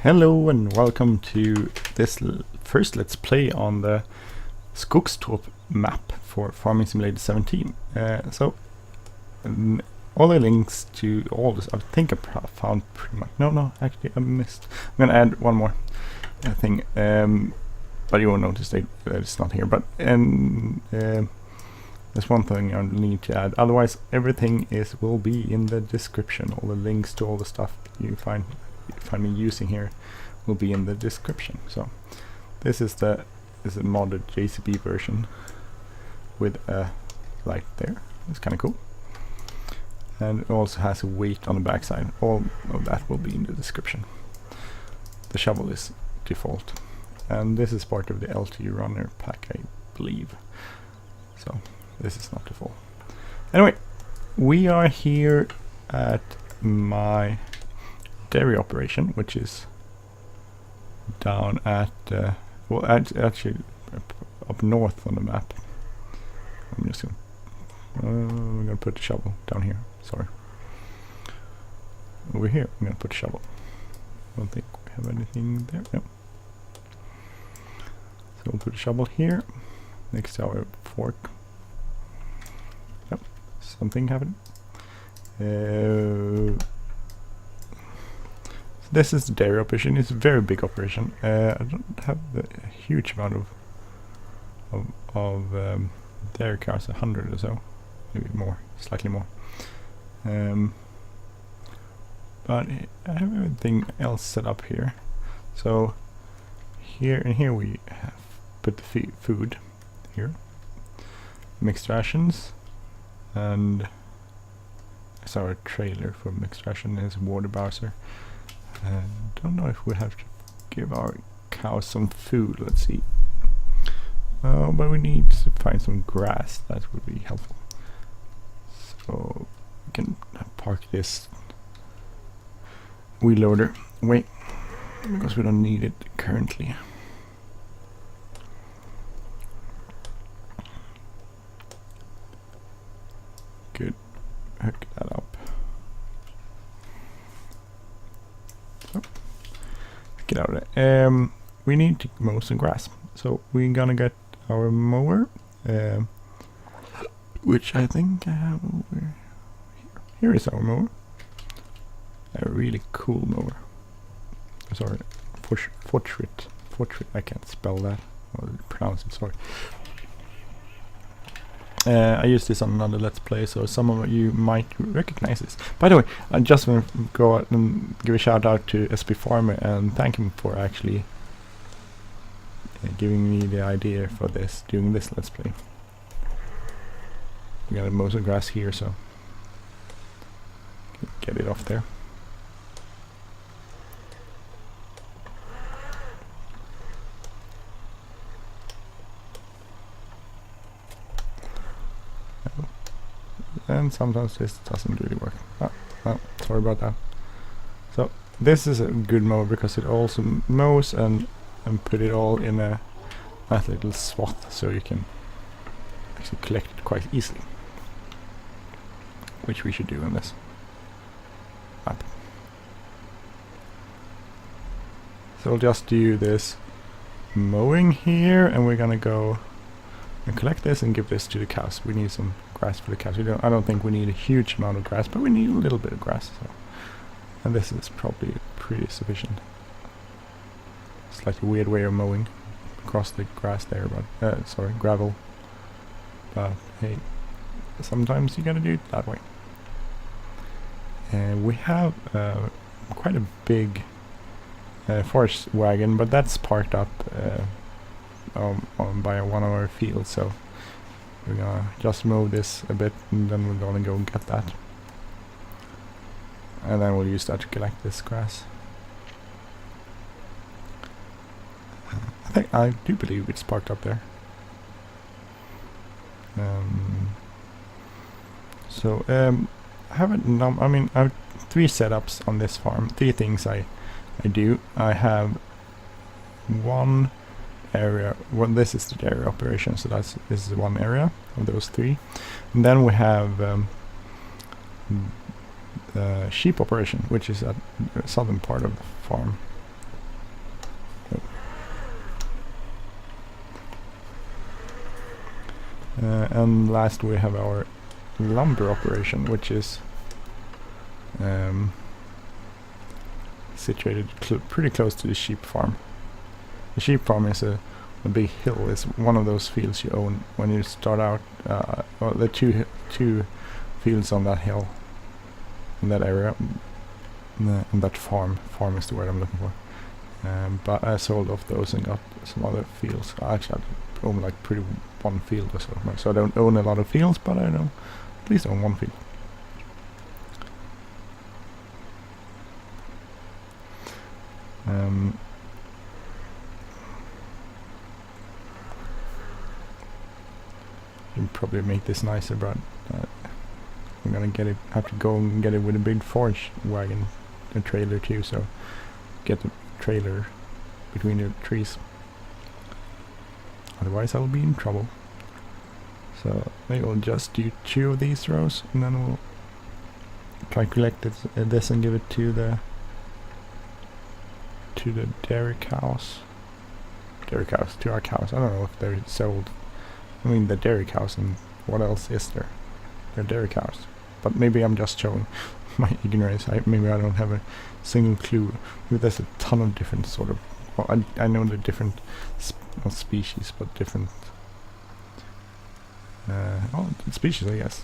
Hello and welcome to this first Let's Play on the Skogstorp map for Farming Simulator 17. All the links to all this, I think I found pretty much. No, actually I missed. I'm gonna add one more thing, but you won't notice that it's not here. But there's one thing I need to add. Otherwise, everything will be in the description. All the links to all the stuff you find me using here will be in the description. So this is a modded JCB version with a light there. It's kind of cool, and it also has a weight on the backside. All of that will be in the description. The shovel is default, and this is part of the ITRunner Pack, I believe. So this is not default. Anyway, we are here at my dairy operation, which is down at actually up north on the map. I'm just gonna put the shovel down here. Sorry, over here I'm gonna put a shovel. I don't think we have anything there. No. So we'll put a shovel here next to our fork. Yep, something happened. This is the dairy operation. It's a very big operation. I don't have a huge amount of dairy cows, 100 or so, maybe more, slightly more. But I have everything else set up here. So here we have put the food here, mixed rations, and it's our trailer for mixed ration. Is water bowser. Don't know if we have to give our cows some food. Let's see. But we need to find some grass. That would be helpful. So we can park this wheel loader away because we don't need it currently. Good. Hook that up. Get out of there. We need to mow some grass, so we're gonna get our mower, which I think I have over here. Here is our mower, a really cool mower. Sorry, Fortrit. I can't spell that or pronounce it. Sorry. I used this on another Let's Play, so some of you might recognize this. By the way, I just want to go out and give a shout out to SP Farmer and thank him for actually giving me the idea for doing this Let's Play. We got a mow some grass here, so get it off there. And sometimes this doesn't really work. Sorry about that. So this is a good mower because it also mows and put it all in a nice little swath, so you can actually collect it quite easily, which we should do on this map. So we'll just do this mowing here, and we're gonna go and collect this and give this to the cows. We need some grass for the cows. I don't think we need a huge amount of grass, but we need a little bit of grass. So, and this is probably pretty sufficient. Slightly weird way of mowing across the grass there, but sorry, gravel. But hey, sometimes you gotta do it that way. And we have quite a big forest wagon, but that's parked up by one of our fields, so we're gonna just mow this a bit and then we're gonna go and get that, and then we'll use that to collect this grass. I do believe it's parked up there. I have I have 3 setups on this farm. 3 things I do. I have one area. Well, this is the dairy operation, so this is one area of those 3, and then we have sheep operation, which is at the southern part of the farm. And last we have our lumber operation, which is situated pretty close to the sheep farm. The sheep farm is a big hill. It's one of those fields you own when you start out. Well, the two fields on that hill, in that area, and that farm is the word I'm looking for. But I sold off those and got some other fields. Actually, I own like pretty one field or so. So I don't own a lot of fields, but I know at least own one field. You can probably make this nicer, but I'm gonna have to go and get it with a big forage wagon, a trailer too. So get the trailer between the trees. Otherwise, I'll be in trouble. So maybe we'll just do 2 of these rows, and then we'll calculate this and give it to the dairy cows. To our cows. I don't know if they're sold. I mean, the dairy cows, and what else is there? They're dairy cows. But maybe I'm just showing my ignorance. Maybe I don't have a single clue. Maybe there's a ton of different sort of... Well, I know the different... not species, but different... species, I guess.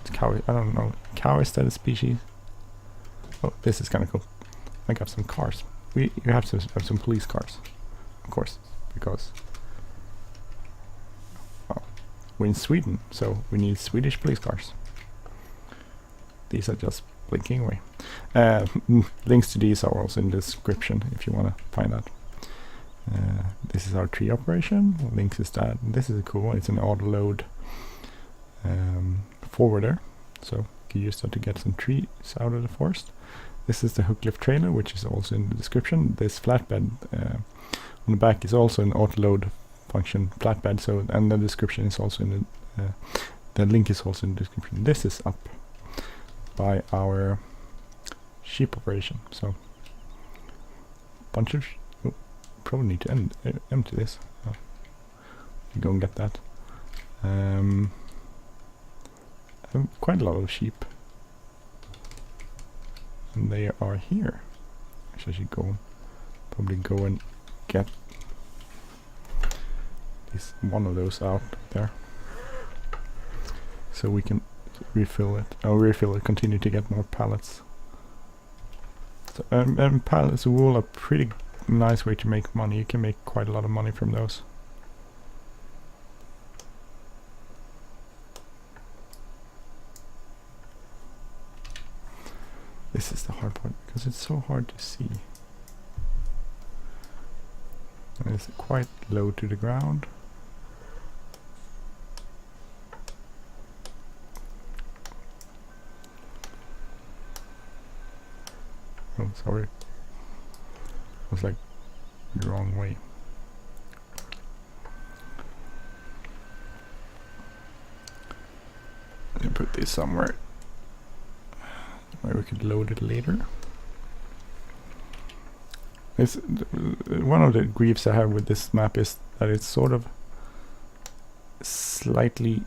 It's cow. I don't know. Cow is that a species? Oh, this is kind of cool. I got some cars. You have to have some police cars, of course, because we're in Sweden, so we need Swedish police cars. These are just blinking away. Links to these are also in the description if you want to find that. This is our tree operation. Links is that. This is a cool one. It's an autoload forwarder, so you can use that to get some trees out of the forest. This is the hook lift trailer, which is also in the description. This flatbed on the back is also an autoload function flatbed. So, and the description is also in the link is also in the description. This is up by our sheep operation. So, bunch of probably need to empty this. Go and get that. Quite a lot of sheep. And they are here. Actually, I should probably go and get one of those out there, so we can refill it. Continue to get more pallets. So, and pallets of wool are pretty nice way to make money. You can make quite a lot of money from those. This is the hard part, because it's so hard to see. And it's quite low to the ground. Oh, sorry. It was like the wrong way. Let me put this somewhere where we could load it later. It's one of the griefs I have with this map is that it's sort of slightly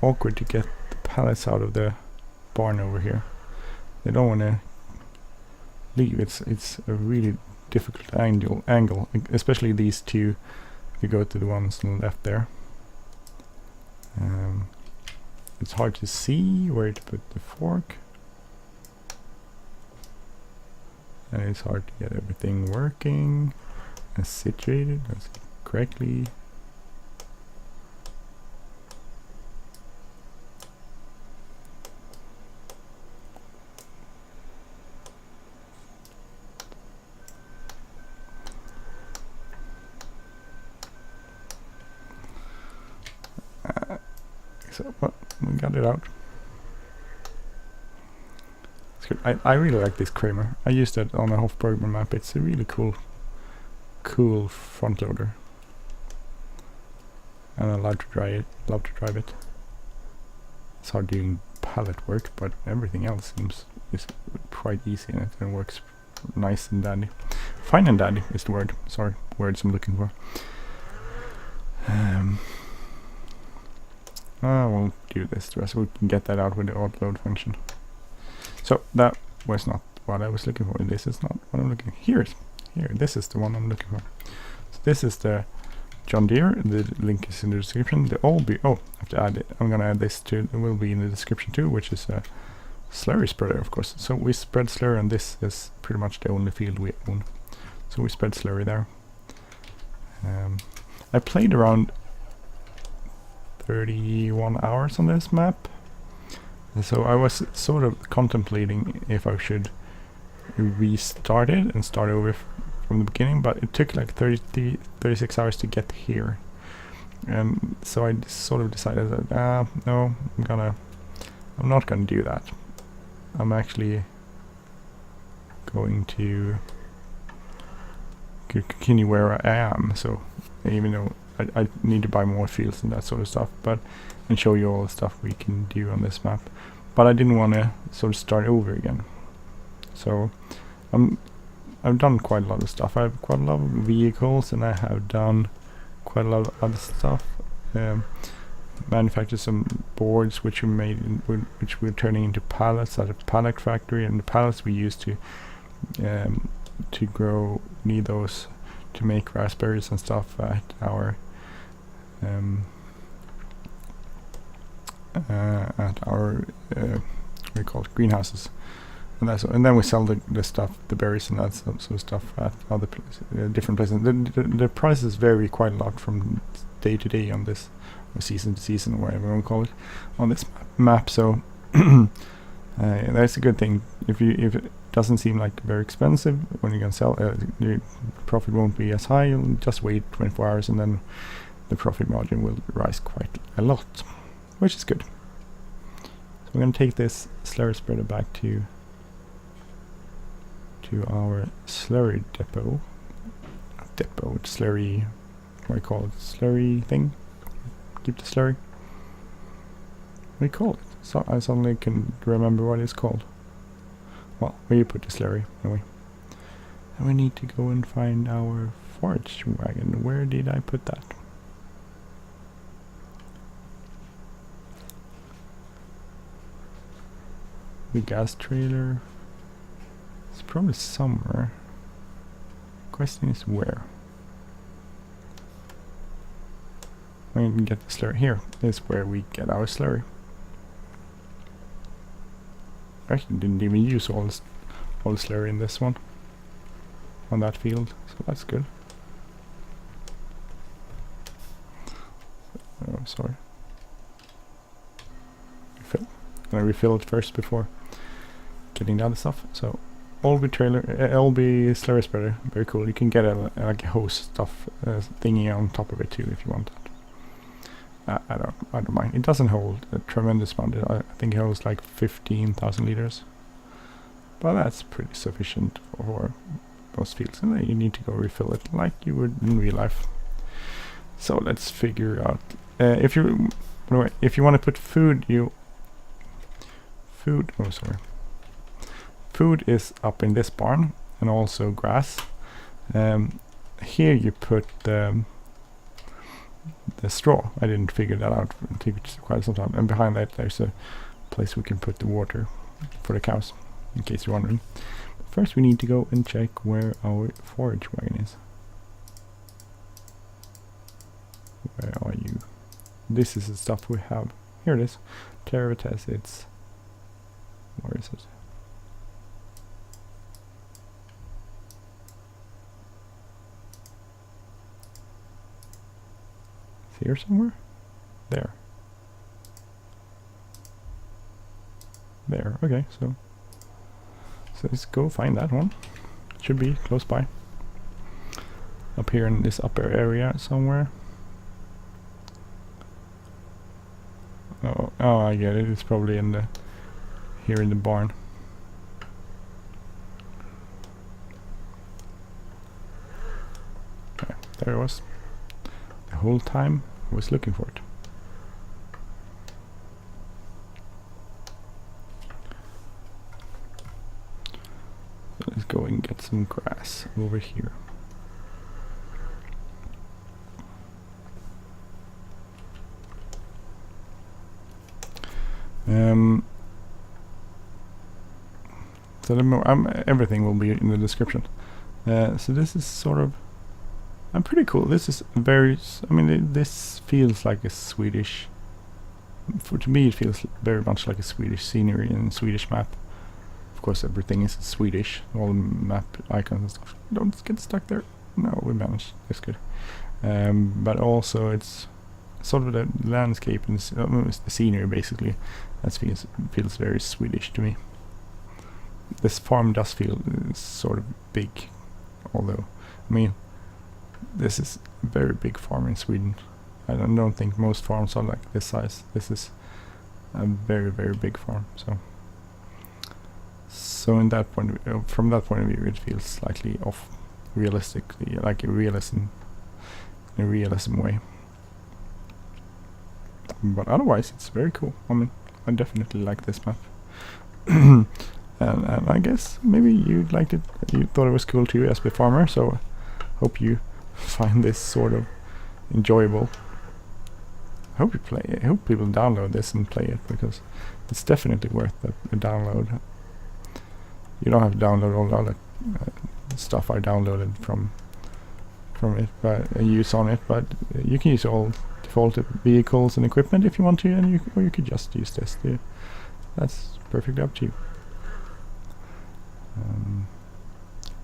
awkward to get the pallets out of the barn over here. They don't want to leave. It's a really difficult angle, especially these two. If you go to the ones on the left there, it's hard to see where to put the fork. And it's hard to get everything working and situated correctly. So, well, we got it out. I really like this Kramer. I used it on a Hofbergman map. It's a really cool front loader, and I love to drive it. It's hard doing pallet work, but everything else is quite easy in it and works nice and dandy. Fine and dandy is the word. Sorry, words I'm looking for. I won't do this the rest. We can get that out with the autoload function. So that was not what I was looking for. This is not what I'm looking for. Here, this is the one I'm looking for. So this is the John Deere. The link is in the description. The Olby, oh, I have to add it. I'm gonna add this to, it will be in the description too, which is a slurry spreader, of course. So we spread slurry, and this is pretty much the only field we own. So we spread slurry there. I played around 31 hours on this map. And so I was sort of contemplating if I should restart it and start over from the beginning, but it took like 36 hours to get here. And so I sort of decided that, no, I'm not gonna do that. I'm actually going to continue where I am. So even though I need to buy more fields and that sort of stuff, and show you all the stuff we can do on this map, but I didn't want to sort of start over again. So I've done quite a lot of stuff. I have quite a lot of vehicles, and I have done quite a lot of other stuff. Manufactured some boards which we made, which we're turning into pallets at a pallet factory, and the pallets we used to grow, need those to make raspberries and stuff at our what we call it, greenhouses, and then we sell the stuff, the berries and that sort of stuff at other places, different places. The prices vary quite a lot from day to day on this, or season to season, whatever you want to call it, on this map. So that's a good thing. If it doesn't seem like very expensive when you can sell, the profit won't be as high. You'll just wait 24 hours, and then the profit margin will rise quite a lot, which is good. So we're going to take this slurry spreader back to our slurry depot. Slurry, what do you call it? Slurry thing? Keep the slurry. What do you call it? So I suddenly can remember what it's called. Well, where you put the slurry, anyway. And we need to go and find our forage wagon. Where did I put that? The gas trailer. It's probably somewhere. Question is where. We can get the slurry. Here is where we get our slurry. Actually didn't even use all the slurry in this one, on that field, so that's good. Oh, sorry. Refill. I'm gonna refill it first before getting the other stuff. So Olby slurry spreader, very cool. You can get like a hose stuff thingy on top of it too if you want that. I don't mind. It doesn't hold a tremendous amount. I think it holds like 15,000 liters, but that's pretty sufficient for most fields. And then you need to go refill it like you would in real life. So let's figure out if you want to put food. Food is up in this barn, and also grass. Here you put the straw. I didn't figure that out. It took quite some time. And behind that there's a place we can put the water for the cows, in case you're wondering. But first we need to go and check where our forage wagon is. Where are you? This is the stuff we have. Here it is. Terrates, it's... where is it? Here somewhere? There. There, okay, so let's go find that one. It should be close by. Up here in this upper area somewhere. Oh, I get it. It's probably in the here in the barn. Okay, there it was. The whole time I was looking for it. So let's go and get some grass over here. So everything will be in the description. So this is sort of, I'm pretty cool. This is very, I mean, this feels like a Swedish, to me it feels very much like a Swedish scenery and Swedish map. Of course everything is Swedish, all the map icons and stuff. Don't get stuck there. No, we managed, that's good. But also it's sort of the landscape and it's the scenery basically. That feels very Swedish to me. This farm does feel sort of big, although, I mean, this is a very big farm in Sweden. I don't think most farms are like this size. This is a very, very big farm. So in that point, from that point of view, it feels slightly off, realistically, like a realism way. But otherwise, it's very cool. I mean, I definitely like this map. And I guess maybe you liked it. You thought it was cool too, as a farmer. So hope you find this sort of enjoyable. I hope you play it. I hope people download this and play it, because it's definitely worth a download. You don't have to download all the other stuff I downloaded from it, but use on it. But you can use all default vehicles and equipment if you want to, and or you could just use this. That's perfectly up to you.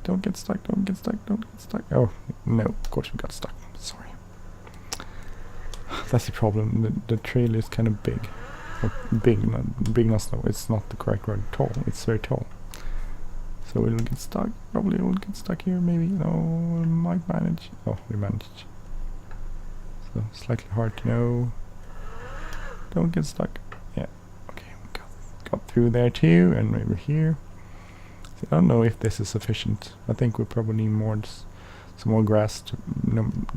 Don't get stuck, don't get stuck, don't get stuck. Oh, no, of course we got stuck. Sorry. That's the problem. The trailer is kind of big. Or big, no, it's not the correct word. Tall. It's very tall. So it'll get stuck. Probably it will get stuck here, maybe. No, we might manage. Oh, we managed. So, slightly hard to know. Don't get stuck. Yeah, okay, we got through there too, and over here. I don't know if this is sufficient. I think we probably need more, some more grass to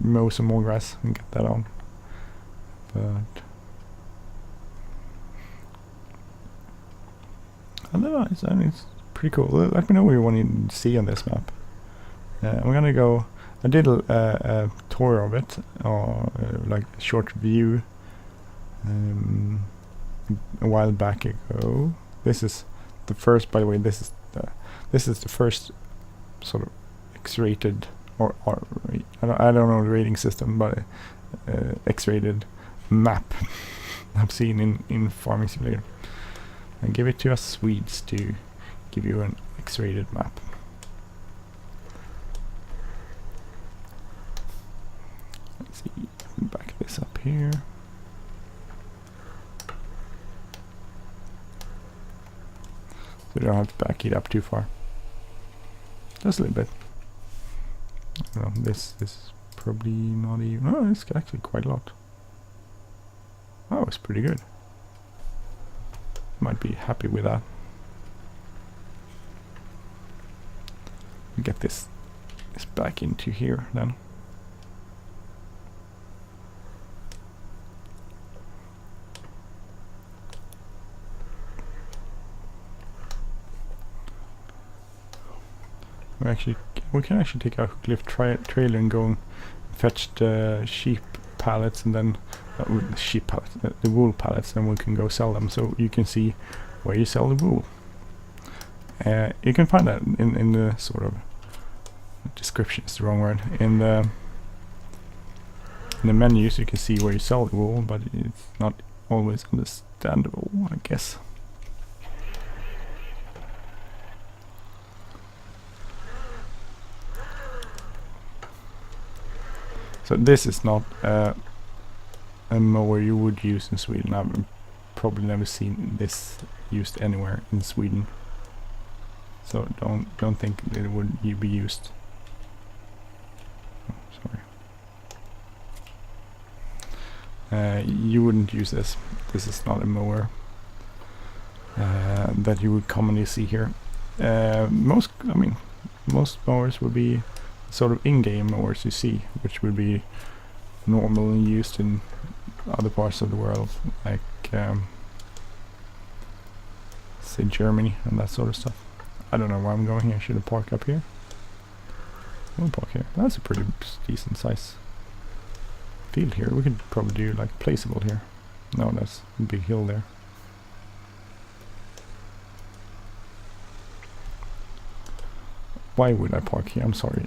mow some more grass and get that on. But I don't know. It's pretty cool. Let me know what you want to see on this map. I'm gonna go. I did a tour of it, like a short view, a while back ago. This is the first. By the way, this is the first sort of X-rated, or I don't know the rating system, but X-rated map I've seen in Farming Simulator. And give it to us Swedes to give you an X-rated map. Let's see, back this up here. So you don't have to back it up too far. Just a little bit. Well, this is probably not even. Oh, it's actually quite a lot. Oh, it's pretty good. Might be happy with that. Get this back into here then. We can actually take our hook lift trailer and go and fetch the sheep pallets, and then the wool pallets, and we can go sell them, so you can see where you sell the wool. You can find that in the sort of description is the wrong word. In the menus you can see where you sell the wool, but it's not always understandable, I guess. So this is not a mower you would use in Sweden. I've probably never seen this used anywhere in Sweden. So don't think that it would be used. Oh, sorry. You wouldn't use this. This is not a mower that you would commonly see here. Most mowers would be sort of in-game mowers you see, which would be normally used in other parts of the world, like say Germany and that sort of stuff. I don't know why I'm going here. Should I park up here? We'll park here. That's a pretty decent size field here. We could probably do like placeable here. No, that's a big hill there. Why would I park here? I'm sorry.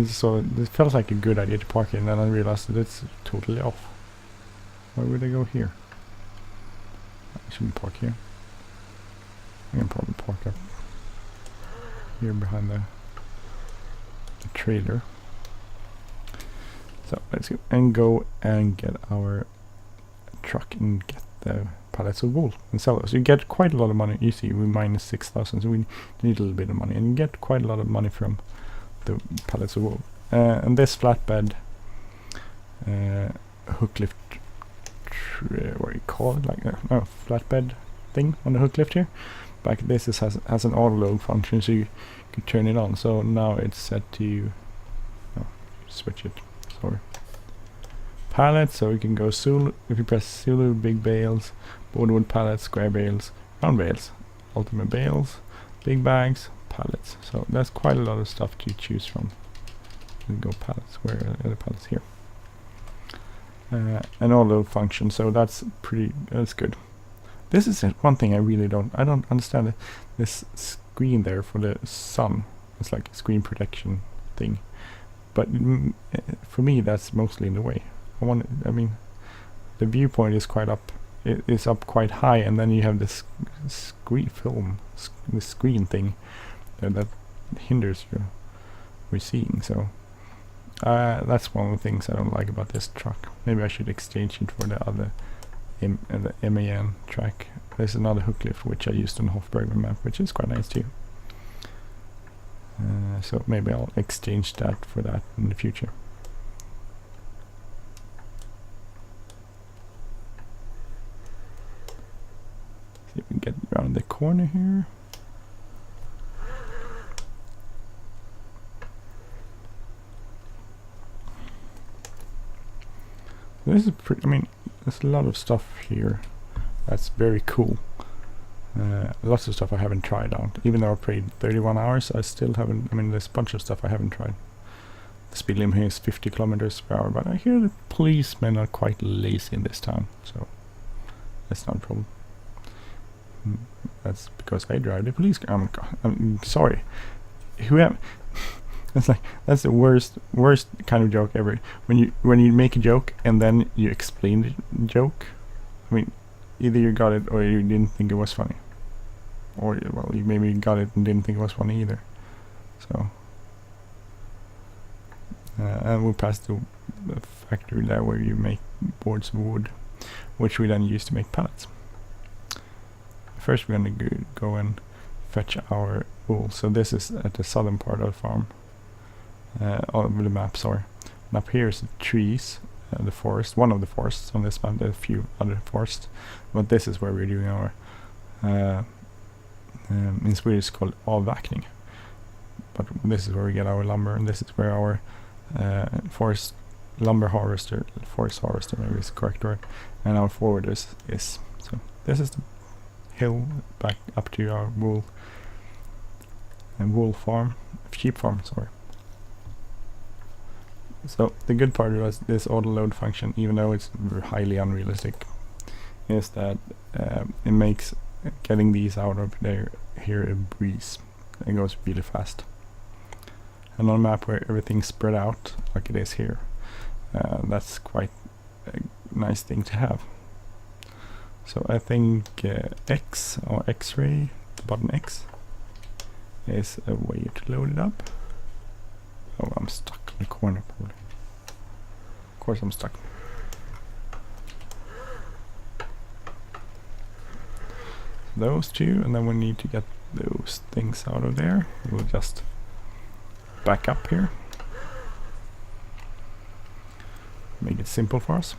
So it felt like a good idea to park here, and then I realized that it's totally off. Why would I go here? I shouldn't park here. I can probably park up here behind the trailer. So let's go and get our truck and get the pallets of wool and sell those. You get quite a lot of money. You see, we minus 6,000, so we need a little bit of money, and you get quite a lot of money from the pallets of wool. And this flatbed hook lift, what do you call it? Like no, flatbed thing on the hook lift here. Back this has an autoload function, so you can turn it on. So now it's set to switch it. Sorry. Pallets, so we can go Zulu. If you press Zulu, big bales, boardwood pallets, square bales, round bales, ultimate bales, big bags, pallets. So that's quite a lot of stuff to choose from. We go pallets. Where are the pallets? Here. And all those functions. So that's good. This is one thing I really don't understand. This screen there for the sun. It's like a screen protection thing. But for me, that's mostly in the way. I mean, the viewpoint is quite up. It is up quite high, and then you have this screen thing that hinders your seeing. So that's one of the things I don't like about this truck. Maybe I should exchange it for the other the MAN track. There's another hook lift which I used on Hofbergman map, which is quite nice too. So maybe I'll exchange that for that in the future. See if we can get around the corner here. This is pretty. I mean, there's a lot of stuff here that's very cool. Lots of stuff I haven't tried out. Even though I played 31 hours, I still haven't. I mean, there's a bunch of stuff I haven't tried. The speed limit here is 50 kilometers per hour, but I hear the policemen are quite lazy in this town, so that's not a problem. That's because I drive the police car. I'm sorry. That's the worst kind of joke ever. When you make a joke and then you explain the joke. I mean, either you got it or you didn't think it was funny. Or, well, you maybe got it and didn't think it was funny either. So, and we'll pass the factory there where you make boards of wood, which we then use to make pallets. First we're going to go and fetch our wool. So this is at the southern part of the farm. Of the map, sorry. And up here is the trees, the forest, one of the forests on this map. There are a few other forests, but this is where we're doing our in Swedish it's called avverkning. But this is where we get our lumber, and this is where our forest harvester maybe is the correct word, and our forwarders is. So this is the hill back up to our sheep farm, sorry. So the good part was this autoload function, even though it's highly unrealistic, is that it makes getting these out of there here a breeze. It goes really fast. And on a map where everything's spread out like it is here, that's quite a nice thing to have. So I think X or X-ray, the button X, is a way to load it up. Oh, I'm stuck in the corner probably. Of course I'm stuck. Those two, and then we need to get those things out of there. We'll just back up here. Make it simple for us.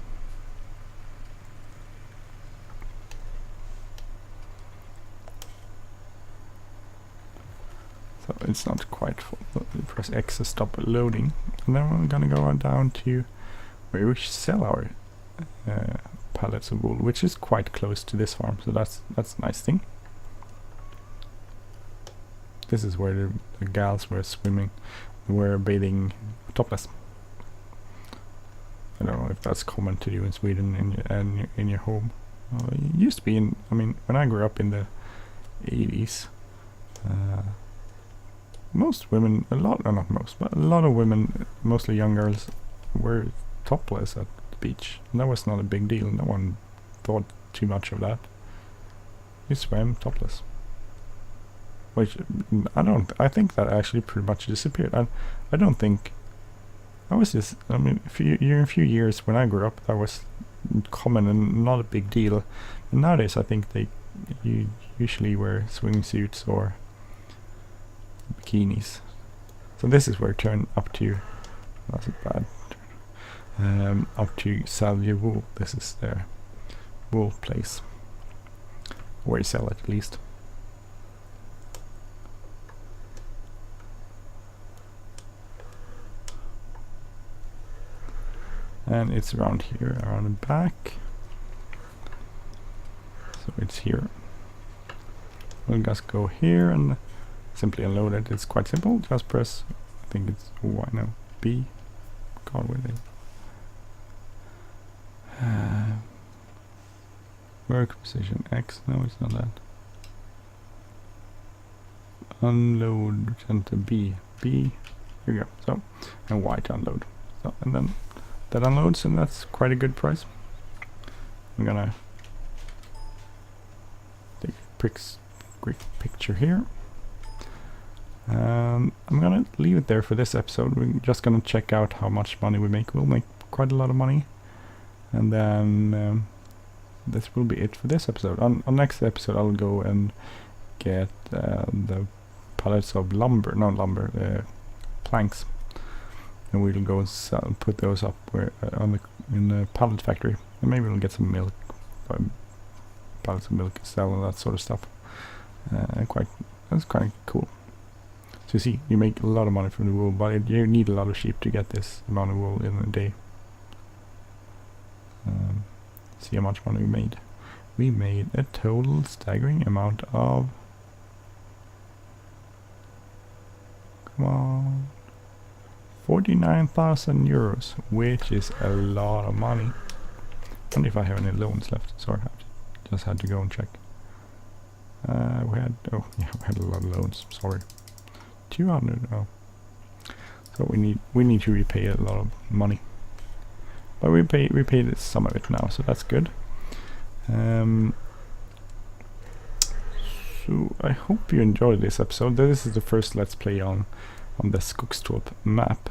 So it's not quite full. Press X to stop loading, and then we're gonna go down to where we sell our pallets of wool, which is quite close to this farm. So that's a nice thing. This is where the gals were swimming, were bathing topless. I don't know if that's common to do in Sweden and in your home. It used to be in. I mean, when I grew up in the 80s. most women, not most, but a lot of women, mostly young girls, were topless at the beach. And that was not a big deal. No one thought too much of that. You swam topless. Which, I think that actually pretty much disappeared. I don't think, I mean, in a few years when I grew up, that was common and not a big deal. And nowadays I think you usually wear swimsuits or bikinis. So this is where it turned up to, that's a bad turn, up to Salvia Wool. This is their wool place, where you sell it at least. And it's around here, around the back. So it's here. We'll just go here and simply unload it. It's quite simple. Just press, I think it's Y, no, B. God, where they? Work position X. No, it's not that. Unload center B. B. Here we go. So, and Y to unload. So, and then that unloads, and that's quite a good price. I'm gonna take a quick picture here. I'm gonna leave it there for this episode. We're just gonna check out how much money we make. We'll make quite a lot of money, and then this will be it for this episode. On next episode, I'll go and get the pallets of planks. And we'll go and put those up in the pallet factory, and maybe we'll get some milk, pallets of milk, and sell and that sort of stuff. That's kind of cool. So you see, you make a lot of money from the wool, but you need a lot of sheep to get this amount of wool in a day. See how much money we made. We made a total staggering amount of, come on, 49,000 euros, which is a lot of money. I wonder if I have any loans left. Sorry, I just had to go and check. We had a lot of loans. Sorry, 200. Oh, so we need to repay a lot of money, but we paid some of it now, so that's good. So I hope you enjoyed this episode. This is the first Let's Play on the Skogstorp map.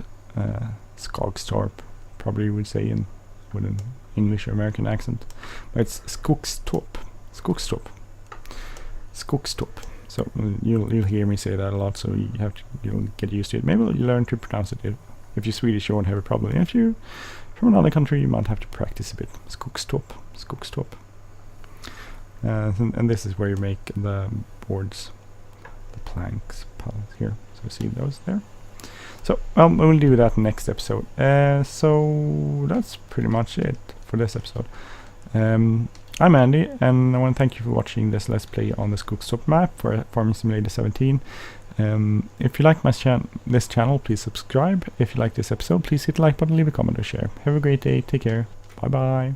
Skogstorp, probably you would say with an English or American accent, but it's Skogstorp. So you'll hear me say that a lot, so you'll get used to it. Maybe you'll learn to pronounce it. If you're Swedish, you won't have a problem. If you're from another country, you might have to practice a bit. Skogstorp. And this is where you make the boards, the planks, pallets here. So see those there. So we'll do that next episode. So that's pretty much it for this episode. I'm Andy, and I want to thank you for watching this Let's Play on the Skogstorp map for Farming Simulator 17. If you like this channel, please subscribe. If you like this episode, please hit the like button, leave a comment or share. Have a great day. Take care. Bye bye.